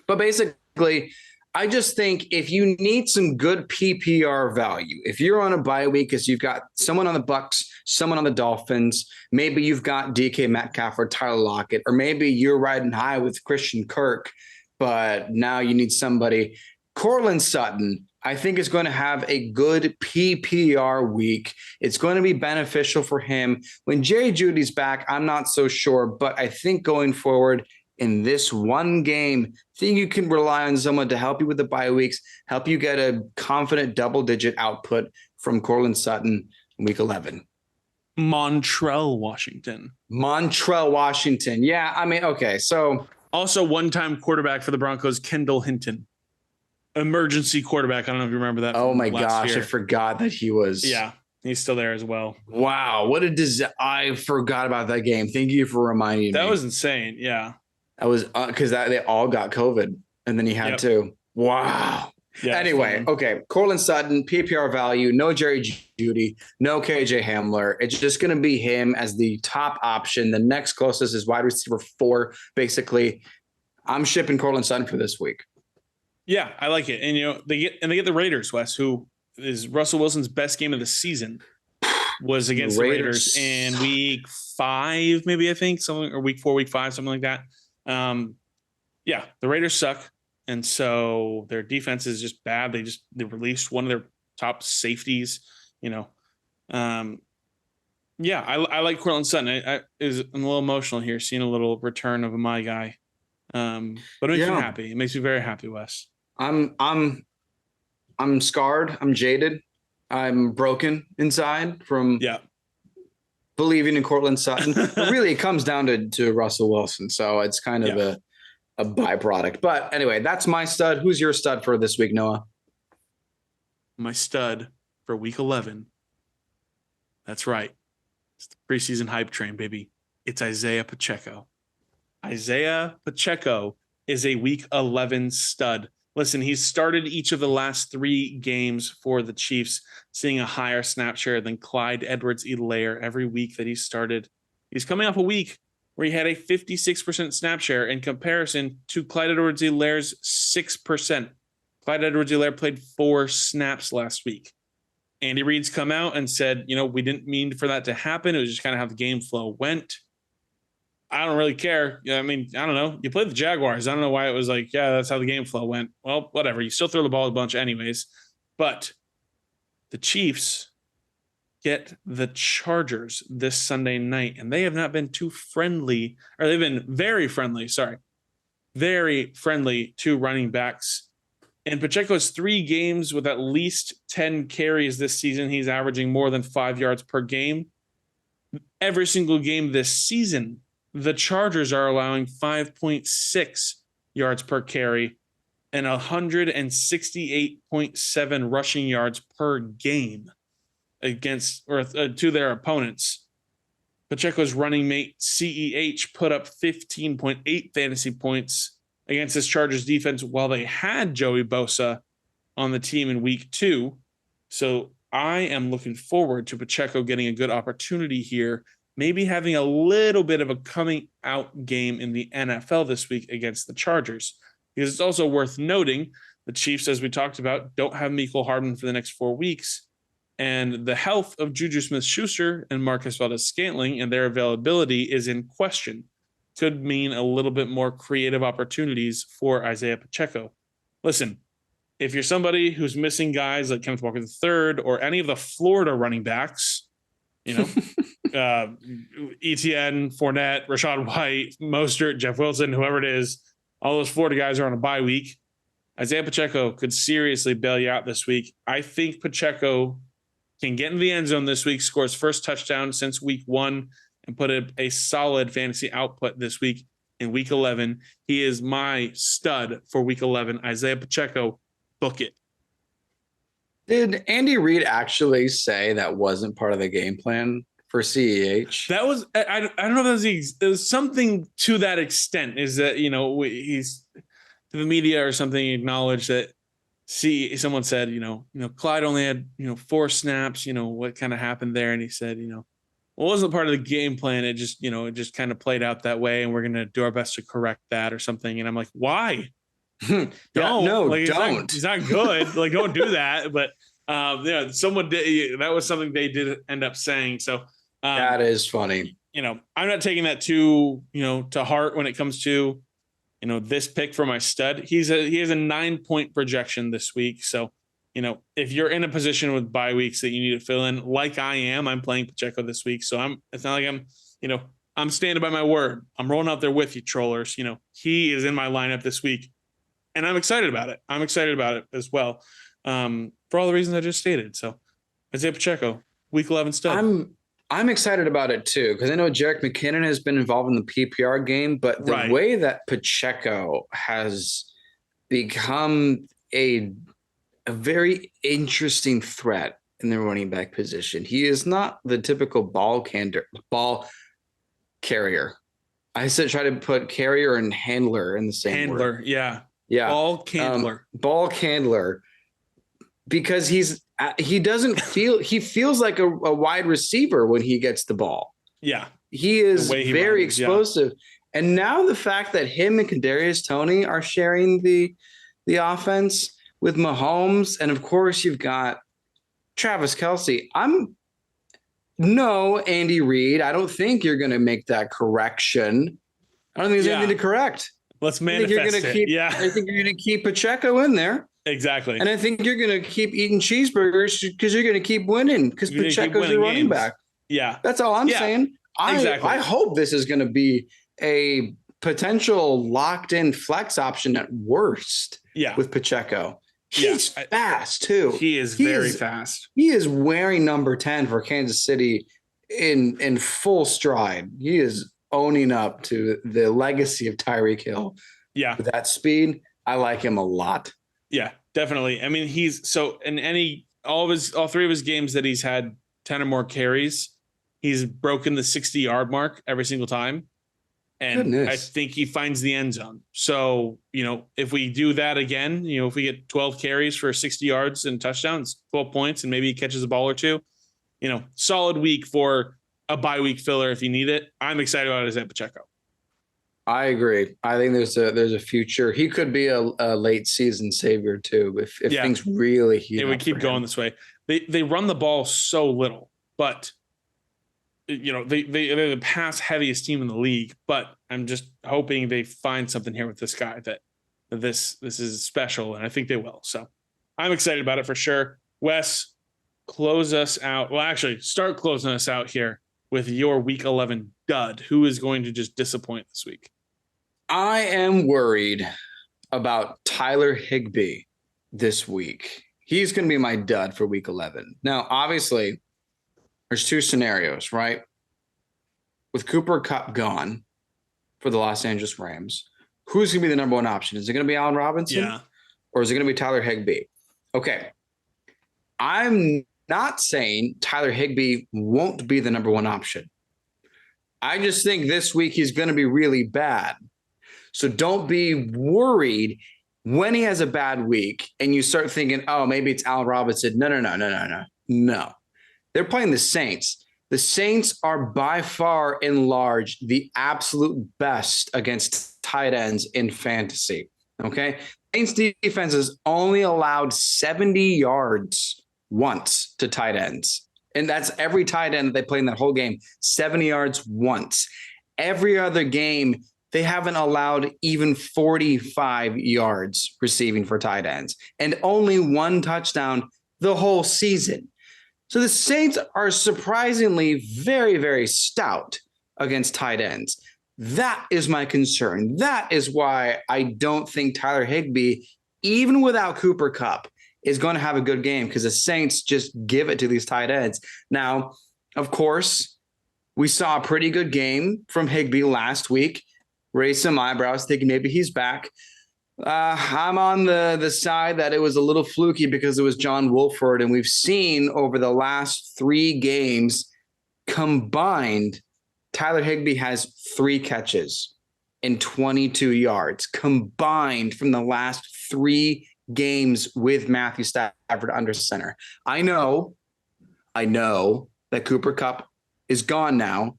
But basically, I just think if you need some good PPR value, if you're on a bye week because you've got someone on the Bucks, someone on the Dolphins, maybe you've got DK Metcalf or Tyler Lockett, or maybe you're riding high with Christian Kirk, but now you need somebody. Courtland Sutton, I think, is going to have a good PPR week. It's going to be beneficial for him. When Jerry Jeudy's back, I'm not so sure, but I think going forward in this one game, I think you can rely on someone to help you with the bye weeks, help you get a confident double-digit output from Courtland Sutton in week 11. Montrell Washington. Yeah, I mean, okay, so. Also one-time quarterback for the Broncos, Kendall Hinton. Emergency quarterback. I don't know if you remember that. Oh my gosh, I forgot that he was. Yeah, he's still there as well. Wow, what a disaster. I forgot about that game. Thank you for reminding me. That was insane. Yeah. That was because they all got COVID and then he had to. Wow. Yeah, anyway, okay. Courtland Sutton, PPR value, no Jerry Jeudy, no KJ Hamler. It's just going to be him as the top option. The next closest is wide receiver 4, basically. I'm shipping Courtland Sutton for this week. Yeah, I like it. And they get the Raiders, Wes, who is Russell Wilson's best game of the season was against the Raiders in week 5, maybe, I think, something, or week 4, week 5, something like that. Yeah, the Raiders suck. And so their defense is just bad. They released one of their top safeties, Yeah, I like Courtland Sutton. I'm a little emotional here, seeing a little return of my guy. But it makes me happy. It makes me very happy, Wes. I'm scarred. I'm jaded. I'm broken inside from believing in Courtland Sutton. But really, it comes down to Russell Wilson. So it's kind of a byproduct. But anyway, that's my stud. Who's your stud for this week, Noah? My stud for week 11. That's right. It's the preseason hype train, baby. It's Isaiah Pacheco. Isaiah Pacheco is a week 11 stud. Listen, he's started each of the last 3 games for the Chiefs, seeing a higher snap share than Clyde Edwards-Helaire every week that he started. He's coming off a week where he had a 56% snap share in comparison to Clyde Edwards-Helaire's 6%. Clyde Edwards-Helaire played 4 snaps last week. Andy Reid's come out and said, we didn't mean for that to happen. It was just kind of how the game flow went. I don't really care. I mean, I don't know. You played the Jaguars. I don't know why it was like, that's how the game flow went. Well, whatever. You still throw the ball a bunch anyways. But the Chiefs get the Chargers this Sunday night, and they have not been too friendly, or they've been very friendly, very friendly to running backs. And Pacheco's 3 games with at least 10 carries this season. He's averaging more than 5 yards per game. Every single game this season, the Chargers are allowing 5.6 yards per carry and 168.7 rushing yards per game against to their opponents. Pacheco's running mate CEH put up 15.8 fantasy points against this Chargers defense while they had Joey Bosa on the team in week 2. So I am looking forward to Pacheco getting a good opportunity here, maybe having a little bit of a coming out game in the NFL this week against the Chargers. Because it's also worth noting the Chiefs, as we talked about, don't have Mecole Hardman for the next 4 weeks. And the health of Juju Smith-Schuster and Marcus Valdes-Scantling and their availability is in question. Could mean a little bit more creative opportunities for Isaiah Pacheco. Listen, if you're somebody who's missing guys like Kenneth Walker III or any of the Florida running backs, Etienne, Fournette, Rachaad White, Mostert, Jeff Wilson, whoever it is, all those Florida guys are on a bye week. Isaiah Pacheco could seriously bail you out this week. I think Pacheco can get in the end zone this week, scores first touchdown since week 1, and put a solid fantasy output this week in week 11. He is my stud for week 11. Isaiah Pacheco, book it. Did Andy Reid actually say that wasn't part of the game plan for CEH? That was, I don't know if it was something to that extent, is that, he's to the media or something acknowledged that someone said, Clyde only had, 4 snaps, what kind of happened there. And he said, well, it wasn't part of the game plan. It just, it just kind of played out that way. And we're going to do our best to correct that or something. And I'm like, why? Don't. He's not good. Like, don't do that. But someone did. That was something they did end up saying. So that is funny. I'm not taking that to heart when it comes to, this pick for my stud. He has a 9-point projection this week. So, if you're in a position with bye weeks that you need to fill in, like I am, I'm playing Pacheco this week. So it's not like I'm standing by my word. I'm rolling out there with you, trollers. He is in my lineup this week, and I'm excited about it. I'm excited about it as well, for all the reasons I just stated. So Isaiah Pacheco, week 11 stud. I'm excited about it too, because I know Jerick McKinnon has been involved in the PPR game, but the way that Pacheco has become a very interesting threat in the running back position. He is not the typical ball carrier. I said try to put carrier and handler in the same word. Yeah. Ball handler, because he feels like a wide receiver when he gets the ball. Yeah. He is very explosive. Yeah. And now the fact that him and Kadarius Toney are sharing the offense with Mahomes, and of course you've got Travis Kelce. Andy Reid, I don't think you're going to make that correction. I don't think there's anything to correct. Let's manifest it. I think you're going to keep Pacheco in there. Exactly. And I think you're going to keep eating cheeseburgers because you're going to keep winning because Pacheco's your running back. Yeah. That's all I'm saying. I hope this is going to be a potential locked in flex option at worst with Pacheco. He's fast too. He is very fast. He is wearing number 10 for Kansas City in full stride. He is owning up to the legacy of Tyreek Hill. Yeah. With that speed, I like him a lot. Yeah, definitely. I mean, he's so in all 3 of his games that he's had 10 or more carries, he's broken the 60-yard mark every single time. And I think he finds the end zone. So, if we do that again, if we get 12 carries for 60 yards and touchdowns, 12 points, and maybe he catches a ball or two, solid week for a bye week filler if you need it. I'm excited about Isaiah Pacheco. I agree. I think there's a future. He could be a late season savior too if things really heat up. It would keep going this way. They run the ball so little, but they're the pass heaviest team in the league. But I'm just hoping they find something here with this guy that this is special, and I think they will. So I'm excited about it for sure. Wes, close us out. Well, actually, start closing us out here with your week 11 dud. Who is going to just disappoint this week? I am worried about Tyler Higbee this week. He's going to be my dud for week 11. Now, obviously, there's 2 scenarios, right? With Cooper Kupp gone for the Los Angeles Rams, who's going to be the number 1 option? Is it going to be Allen Robinson? Yeah. Or is it going to be Tyler Higbee? Okay. I'm not saying Tyler Higbee won't be the number 1 option. I just think this week he's going to be really bad. So don't be worried when he has a bad week and you start thinking, oh, maybe it's Allen Robinson. No. They're playing the Saints. The Saints are by far and large the absolute best against tight ends in fantasy. Okay. Saints defense has only allowed 70 yards once to tight ends. And that's every tight end that they play in that whole game, 70 yards once. Every other game, they haven't allowed even 45 yards receiving for tight ends and only 1 touchdown the whole season. So the Saints are surprisingly very, very stout against tight ends. That is my concern. That is why I don't think Tyler Higbee, even without Cooper Kupp, is going to have a good game because the Saints just give it to these tight ends. Now, of course, we saw a pretty good game from Higbee last week. Raised some eyebrows, thinking maybe he's back. I'm on the side that it was a little fluky because it was John Wolford, and we've seen over the last 3 games combined, Tyler Higbee has 3 catches and 22 yards combined from the last 3 games with Matthew Stafford under center. I know that Cooper Kupp is gone now,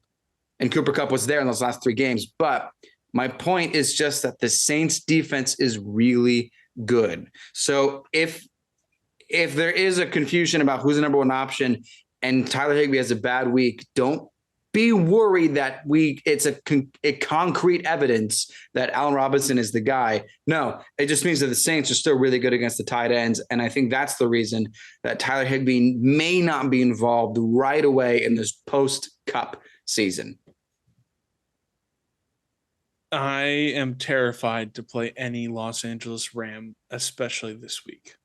and Cooper Kupp was there in those last 3 games, but my point is just that the Saints defense is really good. So if there is a confusion about who's the number 1 option and Tyler Higbee has a bad week, don't be worried that it's a concrete evidence that Allen Robinson is the guy. No, it just means that the Saints are still really good against the tight ends. And I think that's the reason that Tyler Higbee may not be involved right away in this post-Cup season. I am terrified to play any Los Angeles Ram, especially this week.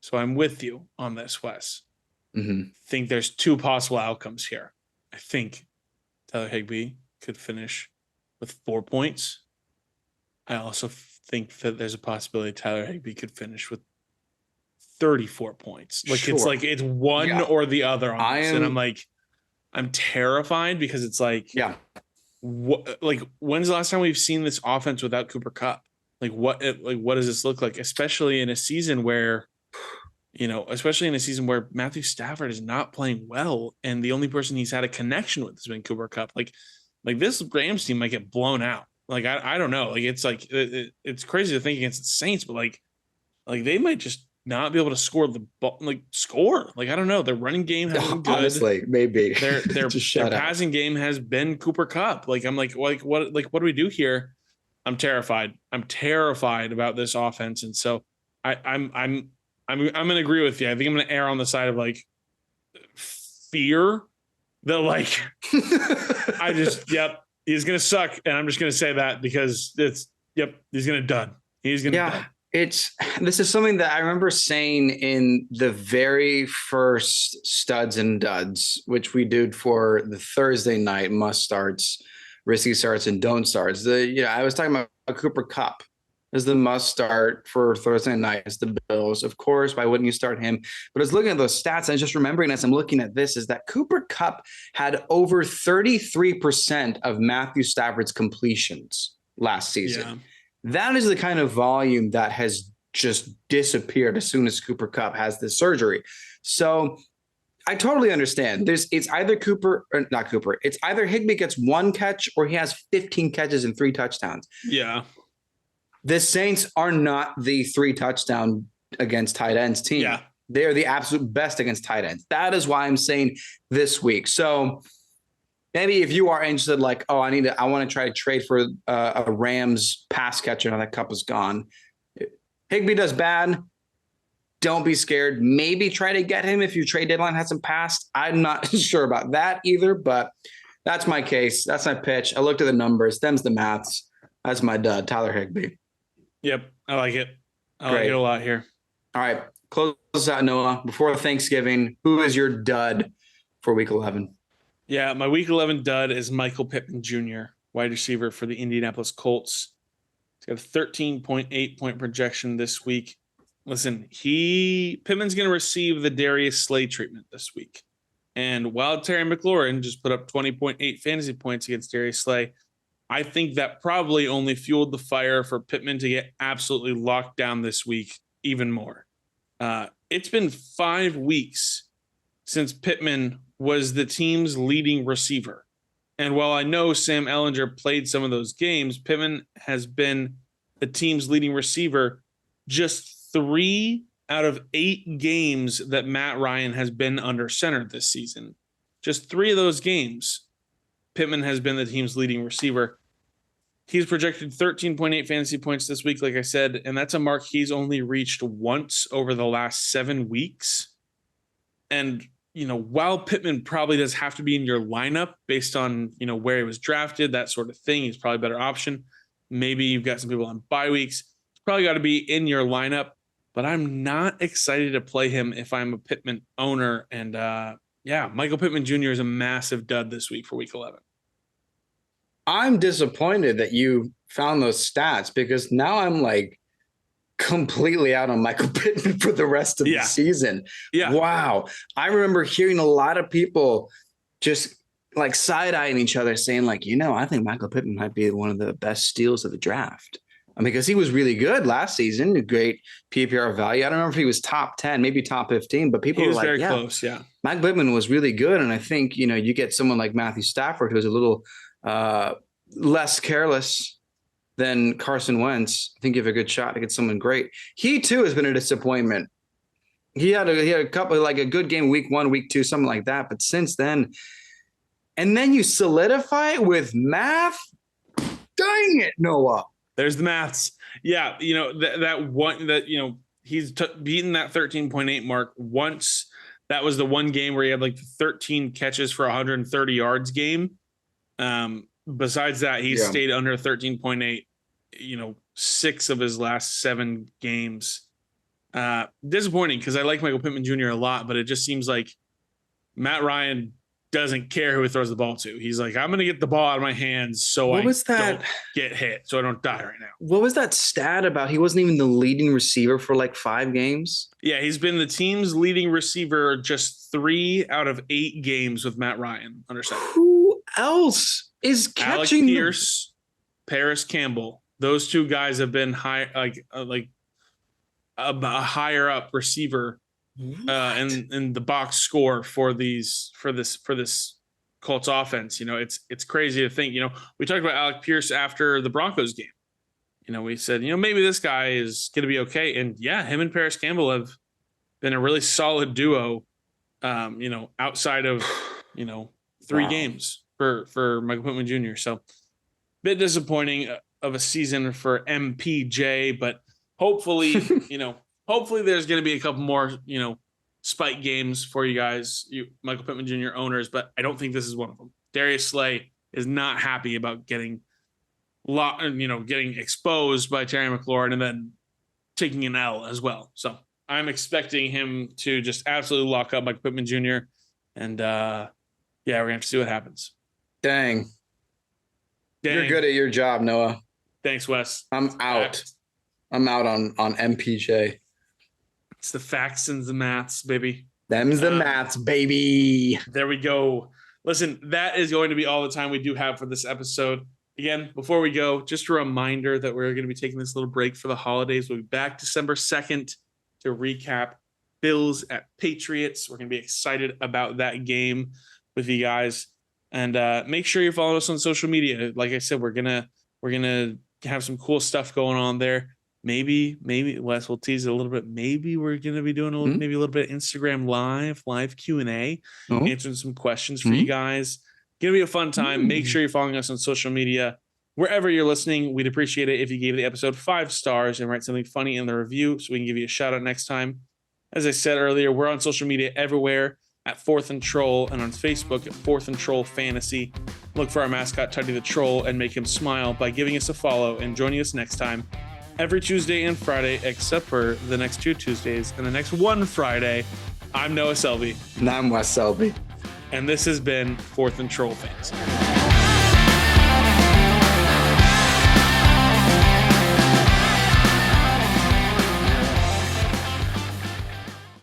So I'm with you on this, Wes. Mm-hmm. I think there's 2 possible outcomes here. I think Tyler Higbee could finish with 4 points. I also think that there's a possibility Tyler Higbee could finish with 34 points. It's one or the other on this. And I'm terrified because it's like, when's the last time we've seen this offense without Cooper Kupp? What does this look like? Especially in a season where Matthew Stafford is not playing well, and the only person he's had a connection with has been Cooper Kupp. This Rams team might get blown out. I don't know. It's crazy to think against the Saints, but they might just not be able to score the ball. I don't know. Their running game has been good. Honestly, maybe their passing game has been Cooper Kupp. What do we do here? I'm terrified. I'm terrified about this offense, and so I'm going to agree with you. I think I'm going to err on the side of fear that he's going to suck. And I'm just going to say that because he's going to dud. He's going to dud. This is something that I remember saying in the very first Studs and Duds, which we did for the Thursday night must starts, risky starts, and don't starts. I was talking about Cooper Kupp as the must start for Thursday night as the Bills. Of course, why wouldn't you start him? But I was looking at those stats, and just remembering as I'm looking at this is that Cooper Kupp had over 33% of Matthew Stafford's completions last season. Yeah. That is the kind of volume that has just disappeared as soon as Cooper Kupp has this surgery. So I totally understand. It's either It's either Higbee gets 1 catch or he has 15 catches and 3 touchdowns. Yeah. The Saints are not the 3 touchdown against tight ends team. Yeah. They are the absolute best against tight ends. That is why I'm saying this week. So maybe if you are interested, I want to try to trade for a Rams pass catcher. Now that Kupp is gone. Higbee does bad. Don't be scared. Maybe try to get him if your trade deadline hasn't passed. I'm not sure about that either, but that's my case. That's my pitch. I looked at the numbers. Them's the maths. That's my dud, Tyler Higbee. Yep, I like it. I like it a lot here. All right, close us out, Noah. Before Thanksgiving, who is your dud for Week 11? Yeah, my Week 11 dud is Michael Pittman Jr., wide receiver for the Indianapolis Colts. He's got a 13.8 point projection this week. Listen, Pittman's going to receive the Darius Slay treatment this week. And while Terry McLaurin just put up 20.8 fantasy points against Darius Slay, I think that probably only fueled the fire for Pittman to get absolutely locked down this week even more. It's been 5 weeks since Pittman was the team's leading receiver. And while I know Sam Ehlinger played some of those games, Pittman has been the team's leading receiver just 3 out of 8 games that Matt Ryan has been under center this season. Just 3 of those games, Pittman has been the team's leading receiver. He's projected 13.8 fantasy points this week, like I said, and that's a mark he's only reached once over the last 7 weeks. And, while Pittman probably does have to be in your lineup based on, where he was drafted, that sort of thing, he's probably a better option. Maybe you've got some people on bye weeks. He's probably got to be in your lineup. but I'm not excited to play him if I'm a Pittman owner. And Michael Pittman Jr. is a massive dud this week for week 11. I'm disappointed that you found those stats because now I'm like completely out on Michael Pittman for the rest of the season. Yeah. Wow. I remember hearing a lot of people just like side-eyeing each other saying like, I think Michael Pittman might be one of the best steals of the draft. I mean, because he was really good last season, a great PPR value. I don't remember if he was top 10, maybe top 15, but people were like, very close. Yeah. Mike Pittman was really good. And I think, you get someone like Matthew Stafford, who's a little less careless than Carson Wentz. I think you have a good shot to get someone great. He too has been a disappointment. He had a couple, like a good game week 1, week 2, something like that. But since then, and then you solidify it with math. Dang it, Noah. There's the maths. Yeah. He's beaten that 13.8 mark once. That was the one game where he had like 13 catches for 130 yards game. Besides that, he's stayed under 13.8, 6 of his last 7 games. Disappointing because I like Michael Pittman Jr. a lot, but it just seems like Matt Ryan doesn't care who he throws the ball to. He's like, I'm going to get the ball out of my hands so don't get hit, so I don't die right now. What was that stat about? He wasn't even the leading receiver for like 5 games. Yeah, he's been the team's leading receiver just 3 out of 8 games with Matt Ryan under center. Who else is catching? Alec Pierce, Paris Campbell. Those 2 guys have been high, a higher up receiver in the box score for this Colts offense. It's crazy to think. We talked about Alec Pierce after the Broncos game. We said, maybe this guy is going to be okay. And him and Paris Campbell have been a really solid duo. Outside of 3 games for Michael Pittman Jr. So bit disappointing of a season for MPJ, but hopefully, hopefully there's going to be a couple more, spike games for you guys, you Michael Pittman Jr. owners, but I don't think this is one of them. Darius Slay is not happy about getting exposed by Terry McLaurin and then taking an L as well. So I'm expecting him to just absolutely lock up Michael Pittman Jr. And we're gonna have to see what happens. Dang. You're good at your job, Noah. Thanks, Wes. I'm out. I'm out on MPJ. It's the facts and the maths, baby. Them's the maths, baby. There we go. Listen, that is going to be all the time we do have for this episode. Again, before we go, just a reminder that we're going to be taking this little break for the holidays. We'll be back December 2nd to recap Bills at Patriots. We're going to be excited about that game with you guys. And make sure you're following us on social media. Like I said, we're gonna have some cool stuff going on there. Maybe Wes will tease it a little bit. Maybe we're gonna be doing a little bit of Instagram live Q&A, answering some questions for you guys. Gonna be a fun time. Make sure you're following us on social media wherever you're listening. We'd appreciate it if you gave the episode 5 stars and write something funny in the review so we can give you a shout out next time. As I said earlier, we're on social media everywhere at 4th and Troll, and on Facebook at 4th and Troll Fantasy. Look for our mascot Teddy the Troll and make him smile by giving us a follow and joining us next time every Tuesday and Friday, except for the next 2 Tuesdays and the next 1 Friday. I'm Noah Selby. And I'm Wes Selby. And this has been 4th and Troll Fantasy.